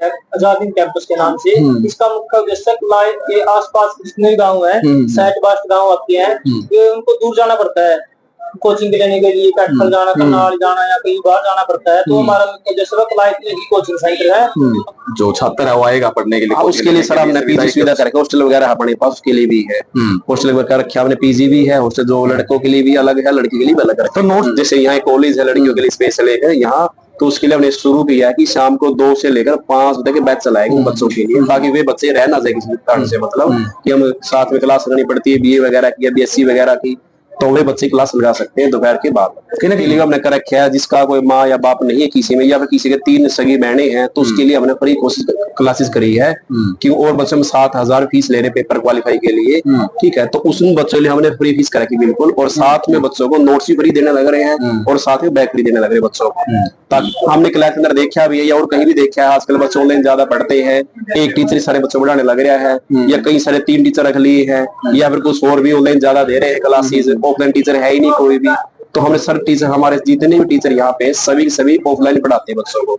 Azad Hind campus के नाम से। इसका मुख्य उद्देश्य के आसपास जितने गाँव है, 60-62 गाँव आते हैं, ये उनको दूर जाना पड़ता है कोचिंग लेने के लिए, कैथल जाना, करनाल जाना या कहीं बाहर जाना पड़ता है। तो हमारा मुख्य उद्देश्य कलायत की कोचिंग सेंटर है। जो छात्र है वो आएगा पढ़ने के लिए, उसके लिए सर हमने पीजी सुविधा करके हॉस्टल वगैरह अपने पास उसके लिए भी है, हॉस्टल वगैरह रखे हमने, पीजी भी है, हॉस्टल जो लड़कों के लिए भी अलग है, लड़की के लिए भी अलग है। तो नोट जैसे यहाँ कॉलेज है लड़कियों के लिए स्पेशल है यहाँ, तो उसके लिए हमने शुरू किया है कि शाम को 2 से लेकर 5 बजे के बैच चलाएंगे बच्चों के लिए, ताकि वे बच्चे रह ना जाए किसी कारण से, मतलब कि हम साथ में क्लास करनी पड़ती है बीए वगैरह की या बीएससी वगैरह की, तो वे बच्चे क्लास लगा सकते हैं दोपहर के बाद। के लिए हमने कर रखा है जिसका कोई माँ या बाप नहीं है किसी में, या फिर किसी के 3 सगी बहनें हैं, तो उसके लिए हमने फ्री क्लासेस करी है कि और बच्चों में 7,000 फीस ले रहे पेपर क्वालिफाई के लिए, ठीक है। तो उस बच्चों के लिए हमने फ्री फीस कर रखी बिल्कुल, और साथ में बच्चों को नोट्स भी फ्री देने लग रहे हैं और साथ में बैग फ्री देने लग रहे हैं बच्चों को। ताकि हमने क्लास के अंदर देखा भी है या और कहीं भी देखा है, आजकल बच्चे ऑनलाइन ज्यादा पढ़ते हैं, एक टीचर सारे बच्चों पढ़ाने लग रहा है, या कई सारे 3 टीचर रख लिए हैं, या फिर कुछ और भी ऑनलाइन ज्यादा दे रहे हैं क्लासेस, ऑफलाइन टीचर है ही नहीं कोई भी। तो हमने सर टीचर, हमारे जितने भी टीचर यहाँ पे सभी ऑफलाइन पढ़ाते हैं बच्चों को।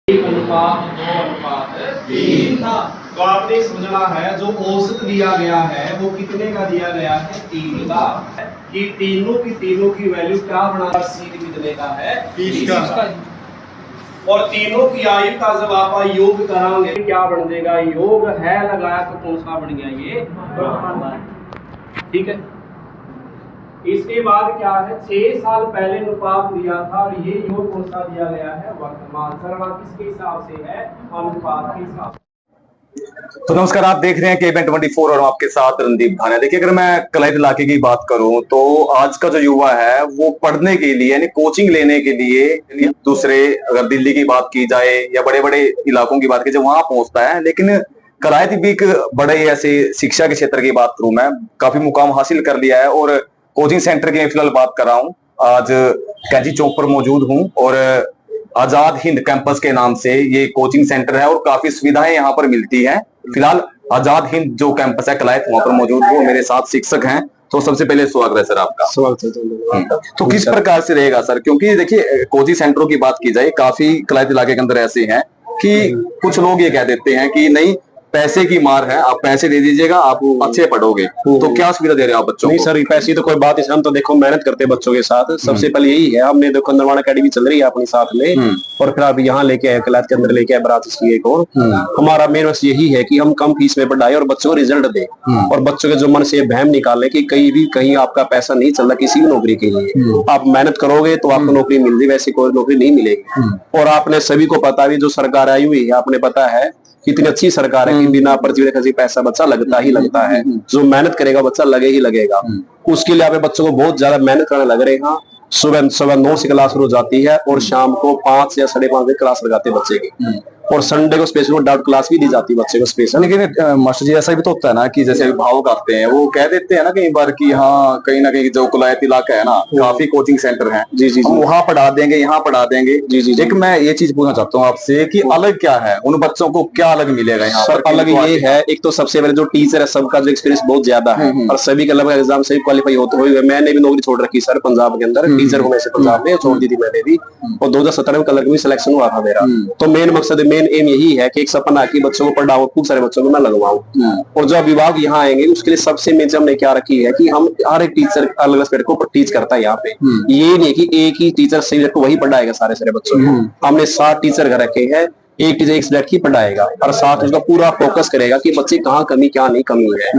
1:2:3 था, तो आपने समझना है जो औसत दिया गया है वो कितने का दिया गया है, 3 का, कि तीनों की वैल्यू क्या बना, सीध कितने का है, 30 का। और तीनों की आयु का जब आप योग कराओगे क्या बन जाएगा, योग है लगाया तो कौन सा बन गया, ये, ठीक है। इसके बाद क्या है, 6 साल पहले अनुपात दिया था और ये योग कौन सा दिया गया है, वर्तमान। सर्वा किसके हिसाब से है, अनुपात के हिसाब से। तो नमस्कार, आप देख रहे हैं केबीएन 24 और आपके साथ रणदीप भानिया। देखिए, अगर मैं कलायत इलाके की बात करूं तो आज का जो युवा है वो पढ़ने के लिए यानी कोचिंग लेने के लिए दूसरे, अगर दिल्ली की बात की जाए या बड़े बड़े इलाकों की बात की जाए, वहां पहुंचता है। लेकिन कलायत भी एक बड़े ऐसे शिक्षा के क्षेत्र की बात करूं, मैं काफी मुकाम हासिल कर लिया है और कोचिंग सेंटर की फिलहाल बात कर रहा हूँ। आज कैंची चौक पर मौजूद हूँ और आजाद हिंद कैंपस के नाम से ये कोचिंग सेंटर है और काफी सुविधाएं यहाँ पर मिलती हैं। फिलहाल आजाद हिंद जो कैंपस है कलायत, वहां पर मौजूद हूँ, मेरे साथ शिक्षक हैं। तो सबसे पहले स्वागत है सर आपका। स्वागत है। तो किस प्रकार से रहेगा सर, क्योंकि देखिए कोचिंग सेंटरों की बात की जाए, काफी कलायत इलाके के अंदर ऐसे हैं कि कुछ लोग ये कह देते हैं कि नहीं पैसे की मार है, आप पैसे दे दीजिएगा आप अच्छे पढ़ोगे, तो क्या सुविधा दे रहे हैं आप बच्चों को? नहीं सर, पैसे तो कोई बात नहीं, हम तो देखो मेहनत करते हैं बच्चों के साथ। सबसे पहले यही है, हमने देखो नरवाना अकेडमी चल रही है अपने साथ में, और फिर अब यहाँ लेके आए क्लास के अंदर लेके आए बरात की एक और। हमारा मेन बस यही है कि हम कम फीस में पढ़ाए और बच्चों को रिजल्ट दे, और बच्चों के जो मन से बहम निकाले कि कहीं आपका पैसा नहीं चल रहा किसी भी नौकरी के लिए, आप मेहनत करोगे तो आपको नौकरी मिल रही, वैसे कोई नौकरी नहीं मिलेगी। और आपने सभी को पता भी, जो सरकार आई हुई है आपने पता है कितनी अच्छी सरकार है कि बिना पर्ची खर्ची पैसा बच्चा लगता ही लगता है, जो मेहनत करेगा बच्चा लगे ही लगेगा। उसके लिए आप बच्चों को बहुत ज्यादा मेहनत करने लग रहे हैं। सुबह 9 से क्लास शुरू जाती है और शाम को 5 या 5:30 बजे क्लास लगाते हैं बच्चे की, और संडे को स्पेशल डाउट क्लास भी दी जाती है बच्चे को स्पेशल। लेकिन मास्टर जी ऐसा भी तो होता है ना कि जैसे अभिभावक आते हैं वो कह देते हैं ना कई बार कि हाँ कहीं ना कहीं जो कलायत इलाका है ना काफी कोचिंग सेंटर है, जी जी, वहाँ पढ़ा देंगे यहाँ पढ़ा देंगे। जी जी, एक मैं ये चीज पूछना चाहता हूँ आपसे कि अलग क्या है, उन बच्चों को क्या अलग मिलेगा यहाँ पर? अलग ये है, एक तो सबसे पहले जो टीचर है सबका जो एक्सपीरियंस बहुत ज्यादा है, और सभी के अलग एग्जाम से क्वालिफाई होते हुए। मैंने भी नौकरी छोड़ रखी सर पंजाब के अंदर, टीचर को मैं से पंजाब में छोड़ दी थी मैंने भी, और 2017 में कलर में सिलेक्शन हुआ था मेरा। तो मेन मकसद मेन एम यही है कि एक सपना कि बच्चों को पढ़ाओ, खूब सारे बच्चों को मैं लगवाऊं। और जो अभिभावक यहाँ आएंगे उसके लिए सबसे मेन हमने क्या रखी है कि हम हर एक टीचर अलग अलग को टीच करता है यहाँ पे। ये नहीं कि एक ही टीचर सब्जेक्ट को वही पढ़ाएगा सारे बच्चों को। हमने 7 टीचर घर रखे हैं, एक टीचर एक सब्जेक्ट ही पढ़ाएगा और साथ उसका पूरा फोकस करेगा कि बच्चे कहाँ कमी क्या नहीं कमी है।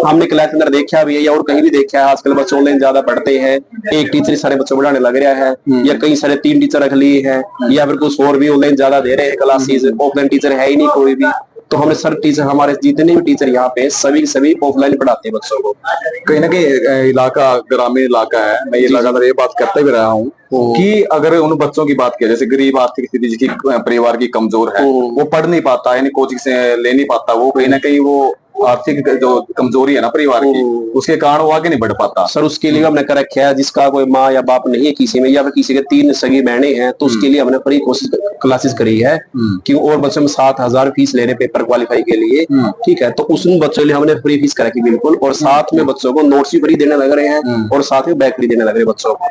हमने क्लास के अंदर देखा भी है या और कहीं भी देखा है, आजकल बच्चे ऑनलाइन ज्यादा पढ़ते हैं, एक टीचर सारे बच्चों पढ़ाने लग रहा है, या कई सारे 3 टीचर रख लिए हैं, या फिर कुछ और भी ऑनलाइन ज्यादा दे रहे हैं क्लासेस, ऑफलाइन टीचर है ही नहीं कोई भी। तो हमने सर टीचर, हमारे जितने भी टीचर यहाँ पे सभी ऑफलाइन पढ़ाते हैं बच्चों को। कहीं ना कहीं इलाका ग्रामीण इलाका है, मैं ये लगातार ये बात करते भी रहा हूँ कि अगर उन बच्चों की बात की जैसे गरीब आर्थिक स्थिति जिसकी परिवार की कमजोर है, वो पढ़ नहीं पाता यानी कोचिंग से ले नहीं पाता, वो कहीं ना कहीं वो आर्थिक जो कमजोरी है ना परिवार की, उसके कारण वो आगे नहीं बढ़ पाता। सर उसके लिए हमने कर रखा है जिसका कोई माँ या बाप नहीं है किसी में, या फिर किसी के 3 सगी बहनें हैं, तो उसके लिए हमने फ्री क्लासेस करी है कि और बच्चों में 7,000 फीस ले रहे पेपर क्वालिफाई के लिए, ठीक है। तो उस बच्चों के लिए हमने फ्री फीस कर रखी बिल्कुल, और साथ में बच्चों को नोट्स भी फ्री देने लग रहे हैं और साथ में बैग फ्री देने लग रहे हैं बच्चों को।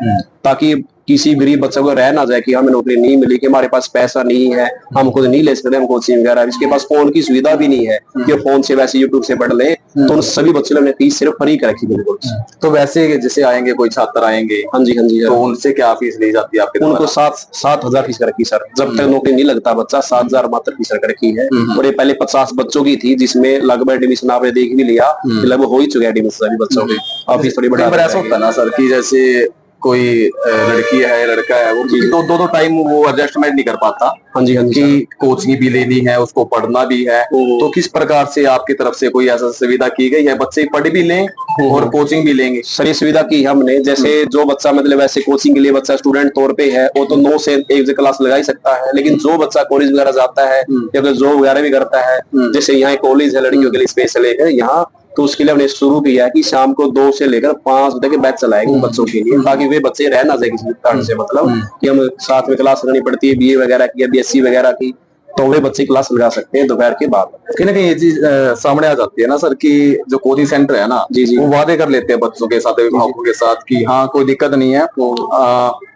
ताकि किसी गरीब बच्चे को रह ना जाए कि हमें नौकरी नहीं मिली, कि हमारे पास पैसा नहीं है, हम खुद नहीं ले सकते हम कोचिंग वगैरह, इसके पास फोन की सुविधा भी नहीं है कि फोन से वैसे यूट्यूब से पढ़ ले, तो उन सभी बच्चों ने हमने फीस सिर्फ फ्री कर रखी बिल्कुल। तो वैसे जैसे आएंगे कोई छात्र आएंगे, हाँ जी हाँ जी, तो उनसे क्या फीस ली जाती है आपके उनको द्वारा? 7,000 फीस कर रखी सर, जब तक नौकरी नहीं लगता बच्चा 7,000 मात्र फीस कर रखी है। और ये पहले 50 बच्चों की थी, जिसमें लगभग एडमिशन आपने देख भी लिया, लगभग हो ही चुके एडमिशन सभी बच्चों के। अब फीस थोड़ी कई बढ़ा बार ऐसा होता है ना सर कि जैसे कोई लड़की है लड़का है, वो दो टाइम वो एडजस्टमेंट नहीं कर पाता हाँ जी हाँ जी कि कोचिंग भी लेनी है, उसको पढ़ना भी है, तो किस प्रकार से आपकी तरफ से कोई ऐसा सुविधा की गई है बच्चे पढ़ भी लें और कोचिंग भी लेंगे? सर ये सुविधा की हमने, जैसे जो बच्चा मतलब वैसे कोचिंग के लिए बच्चा स्टूडेंट तौर पे है, वो तो 9 से 1 क्लास लगा ही सकता है, लेकिन जो बच्चा कॉलेज वगैरह जाता है या फिर जॉब वगैरह भी करता है, जैसे यहाँ कॉलेज है लड़कियों के लिए स्पेशल एक है यहाँ, तो उसके लिए हमने शुरू किया है कि शाम को 2 से लेकर 5 बजे के बैच चलाएंगे बच्चों के लिए, ताकि वे बच्चे रह ना जाए किसी कारण से, मतलब कि हम साथ में क्लास करनी पड़ती है बीए वगैरह की या बीएससी वगैरह की, तो वे बच्चे क्लास लगा सकते हैं दोपहर के बाद। कहीं ना कहीं ये चीज सामने आ जाती है ना सर कि जो कोचिंग सेंटर है ना, जी जी, वो वादे कर लेते हैं बच्चों के साथ, अभिभावकों के साथ कि हाँ कोई दिक्कत नहीं है,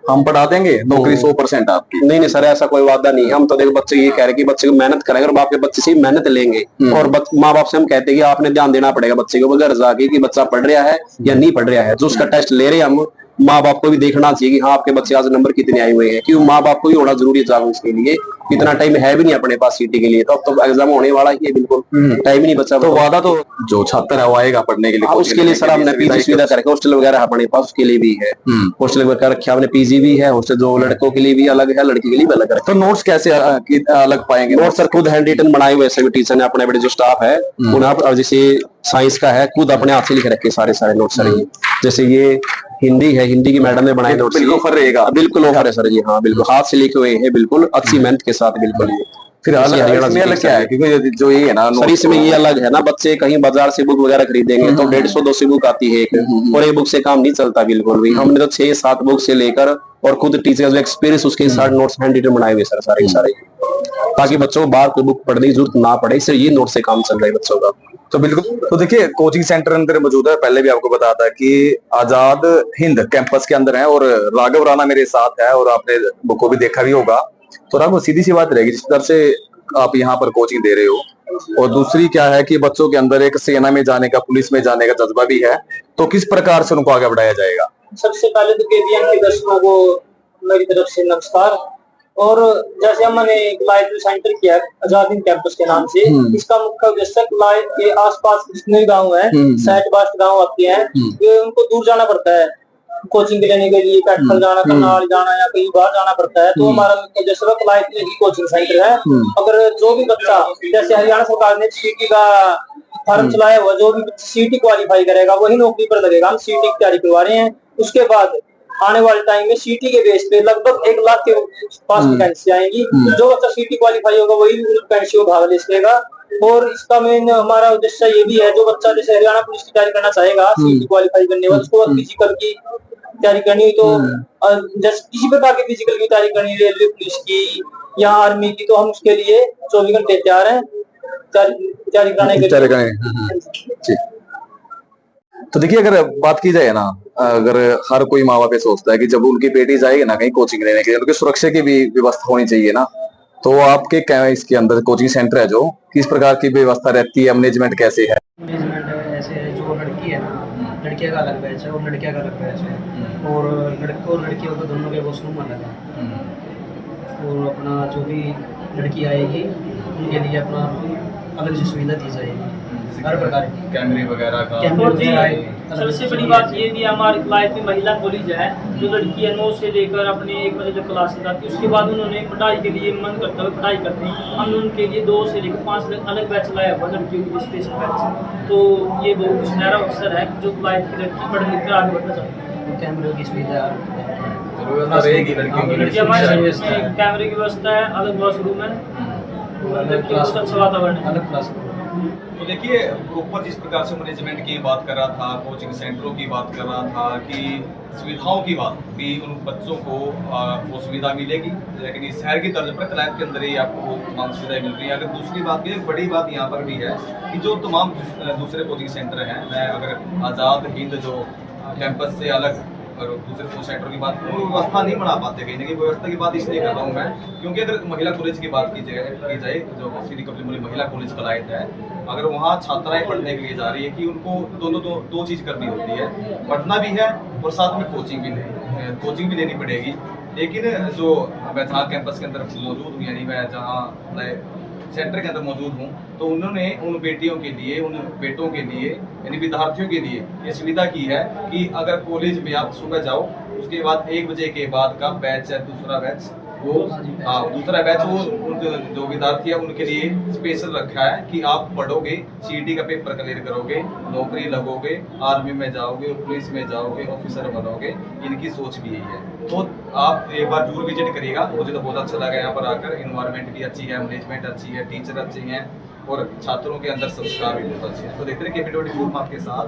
हम पढ़ा देंगे, नौकरी 100% आपकी। नहीं नहीं सर, ऐसा कोई वादा नहीं है। हम तो देखो बच्चे ये कह रहे हैं कि बच्चे को मेहनत करेंगे और बाप के बच्चे से ही मेहनत लेंगे, और माँ बाप से हम कहते हैं कि आपने ध्यान देना पड़ेगा बच्चे के ऊपर घर जाके कि बच्चा पढ़ रहा है या नहीं पढ़ रहा है। जो उसका टेस्ट ले रहे हैं हम, माँ बाप को भी देखना चाहिए कि हाँ आपके बच्चे आज नंबर कितने आए हुए हैं, क्योंकि माँ बाप को भी होना जरूरी है जागरूक इसके लिए। इतना टाइम है भी नहीं अपने पास सीटी के लिए, तो अब तो एग्जाम होने वाला ही है, बिल्कुल टाइम ही नहीं बचा। तो वादा तो जो छात्र है वो आएगा पढ़ने के लिए, उसके लिए सर हमने पीजी सुविधा करके हॉस्टल वगैरह अपने पास उसके लिए भी है, हॉस्टल वगैरह रखा हमने, पीजी भी है हॉस्टल, जो लड़कों के लिए भी अलग है लड़की के लिए भी अलग है। तो नोट्स कैसे अलग पाएंगे? नोट सर खुद हैंड रिटन बनाए हुए सभी टीचर ने, अपने बड़े जो स्टाफ है उन्हें, जैसे साइंस का है खुद अपने हाथ से लिख रखे सारे नोट सर। ये जैसे ये हिंदी है, हिंदी की मैडम ने बनाए नोट, बिल्कुल ऑफर रहेगा, बिल्कुल ऑफर है सर जी, हाँ बिल्कुल हाथ से लिखे हुए हैं, बिल्कुल अच्छी मेहनत के साथ बिल्कुल। फिर अलग क्या है? क्योंकि जो ये है ना सर इसमें ये अलग है ना, बच्चे कहीं बाजार से बुक वगैरह खरीदेंगे तो 150-200 बुक आती है एक, और एक बुक से काम नहीं चलता बिल्कुल भी। हमने तो 6-7 बुक से लेकर और खुद टीचर जो एक्सपीरियंस उसके साथ नोट्स हैंड रिटन बनाए हुए सर सारे, ताकि बच्चों को बाहर कोई बुक पढ़ने की जरूरत ना पड़े, इससे ये नोट से काम चल रहा है बच्चों का। तो बिल्कुल, तो देखिए कोचिंग सेंटर अंदर मौजूद है, पहले भी आपको बताया था कि आजाद हिंद कैंपस के अंदर है, और राघव राणा मेरे साथ है, और आपने बुक को भी देखा भी होगा। तो राघव सीधी सी बात रहेगी, जिस तरह से आप यहाँ पर कोचिंग दे रहे हो, और दूसरी क्या है कि बच्चों के अंदर एक सेना में जाने का, पुलिस में जाने का जज्बा भी है, तो किस प्रकार से उनको आगे बढ़ाया जाएगा? सबसे पहले तो केबीएन के दर्शकों को मेरी तरफ से नमस्कार। और जैसे हमने एक लाइब्रेरी सेंटर किया आजाद हिंद कैंपस के नाम से, इसका मुख्य उद्देश्य के आसपास जितने गाँव है, 60-62 गाँव आते हैं, ये उनको दूर जाना पड़ता है कोचिंग लेने के लिए, कैटफल जाना, करनाल जाना या कहीं बाहर जाना पड़ता है। तो हमारा मुख्य उद्देश्य लाइब्रेरी ही कोचिंग सेंटर है। अगर जो भी बच्चा, जैसे हरियाणा सरकार ने सीटी का फॉर्म चलाया हुआ, जो भी सीटी क्वालिफाई करेगा वही नौकरी पर लगेगा। हम सीटी की तैयारी करवा रहे हैं। उसके बाद आने वाले टाइम में सीटी के बेस पे लगभग 1 लाख के पास वैकेंसी आएंगी। जो बच्चा सीटी क्वालिफाई होगा वही वैकेंसी में भाग ले सकेगा। और इसका मेन हमारा उद्देश्य ये भी है, जो बच्चा जैसे हरियाणा पुलिस की तैयारी करना चाहेगा सीटी क्वालिफाई करने बाद, उसको फिजिकल की तैयारी करनी हुई, तो जैसे किसी प्रकार की फिजिकल की तैयारी करनी, रेलवे पुलिस की या आर्मी की, तो हम उसके लिए 24 घंटे तैयार हैं तैयारी कराने के लिए। तो देखिए, अगर बात की जाए ना, अगर हर कोई माँ बाप सोचता है कि जब उनकी बेटी जाएगी ना कहीं कोचिंग लेने के लिए, उनकी सुरक्षा की भी व्यवस्था होनी चाहिए ना, तो आपके क्या इसके अंदर कोचिंग सेंटर है जो किस प्रकार की व्यवस्था रहती है, मैनेजमेंट कैसे है? मैनेजमेंट ऐसे है, जो लड़की है ना, लड़कियों का अलग बैच है और लड़कियों का अलग बैच है, और लड़कों और लड़कियों को दोनों के वॉशरूम अलग है। और अपना जो भी लड़की आएगी उनके लिए अपना अलग से सुविधा दी जाएगी, हर प्रकार की कैमरे वगैरह का। और जी सबसे बड़ी बात ये भी हमारी लाइफ में महिला कॉलेज है, जो लड़की है 9 से लेकर अपने 1 बजे तक क्लास जाती है। उसके बाद उन्होंने पढ़ाई के लिए मन करता है पढ़ाई करते हैं, हमने उनके लिए 2 से लेकर 5 तक अलग बैच लाया हुआ लड़कियों के लिए स्पेशल बैच। तो ये बहुत सुनहरा अवसर है जो लाइफ की लड़की पढ़ लिख कर आगे बढ़ना चाहती है। कैमरे की सुविधा रहेगी लड़कियों हमारे कैमरे की व्यवस्था है, अलग वॉशरूम है, अच्छा वातावरण है, अलग क्लास। तो देखिए, ऊपर जिस प्रकार से मैनेजमेंट की बात कर रहा था, कोचिंग सेंटरों की बात कर रहा था, कि सुविधाओं की बात भी, उन बच्चों को वो सुविधा मिलेगी, लेकिन इस शहर की तर्ज पर कलायत के अंदर ही आपको तमाम सुविधाएं मिल रही है। अगर दूसरी बात की, एक बड़ी बात यहाँ पर भी है कि जो तमाम दूसरे कोचिंग सेंटर हैं, मैं अगर आज़ाद हिंद जो कैंपस से अलग और दूसरे कोचिंग सेंटरों की बात करूँ, व्यवस्था नहीं बना पाते कहीं ना कहीं। व्यवस्था की बात इसलिए कर रहा हूँ मैं क्योंकि अगर महिला कॉलेज की बात की जाए जो श्री कपिल महिला कॉलेज कलायत है, अगर वहाँ छात्राएं पढ़ने के लिए जा रही है कि उनको दो चीज़ करनी होती है, पढ़ना भी है और साथ में कोचिंग भी लेनी पड़ेगी। लेकिन जो मैं जहाँ कैंपस के अंदर मौजूद हूँ, यानी मैं जहाँ सेंटर के अंदर मौजूद हूँ, तो उन्होंने उन बेटियों के लिए, उन बेटों के लिए, यानी विद्यार्थियों के लिए ये सुविधा की है कि अगर कॉलेज में आप सुबह जाओ, उसके बाद 1 बजे के बाद का बैच है, दूसरा बैच वो जो विद्यार्थी है उनके लिए स्पेशल रखा है कि आप पढ़ोगे, सीईटी का पेपर क्लियर करोगे, नौकरी लगोगे, आर्मी में जाओगे, पुलिस में जाओगे, ऑफिसर बनोगे। इनकी सोच भी यही है। तो आप एक बार जरूर विजिट करिएगा। मुझे तो बहुत अच्छा लगा यहाँ पर आकर। इन्वायरमेंट भी अच्छी है, मैनेजमेंट अच्छी है, टीचर अच्छे हैं और छात्रों के अंदर संस्कार भी बहुत अच्छे हैं। तो देखते रहिए KBN24 आपके साथ।